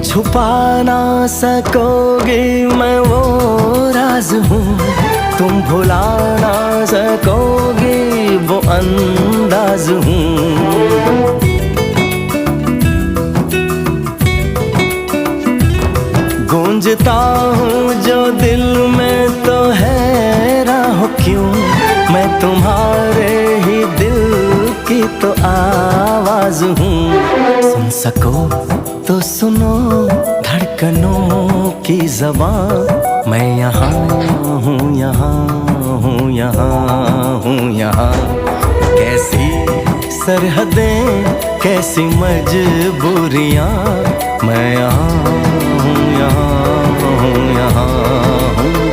छुपा ना सकोगे मैं वो राज हूँ, तुम भुला ना सकोगे वो अंदाज हूँ। गूंजता हूँ जो दिल में तो हैरान हो क्यों, मैं तुम्हारे ही दिल की तो आवाज हूँ। सुन सको तो सुनो धड़कनों की ज़बान, मैं यहाँ हूँ, यहाँ हूँ, यहाँ हूँ, यहाँ। कैसी सरहदें, कैसी मजबूरियाँ, मैं यहाँ हूँ, यहाँ हूँ, यहाँ हूँ।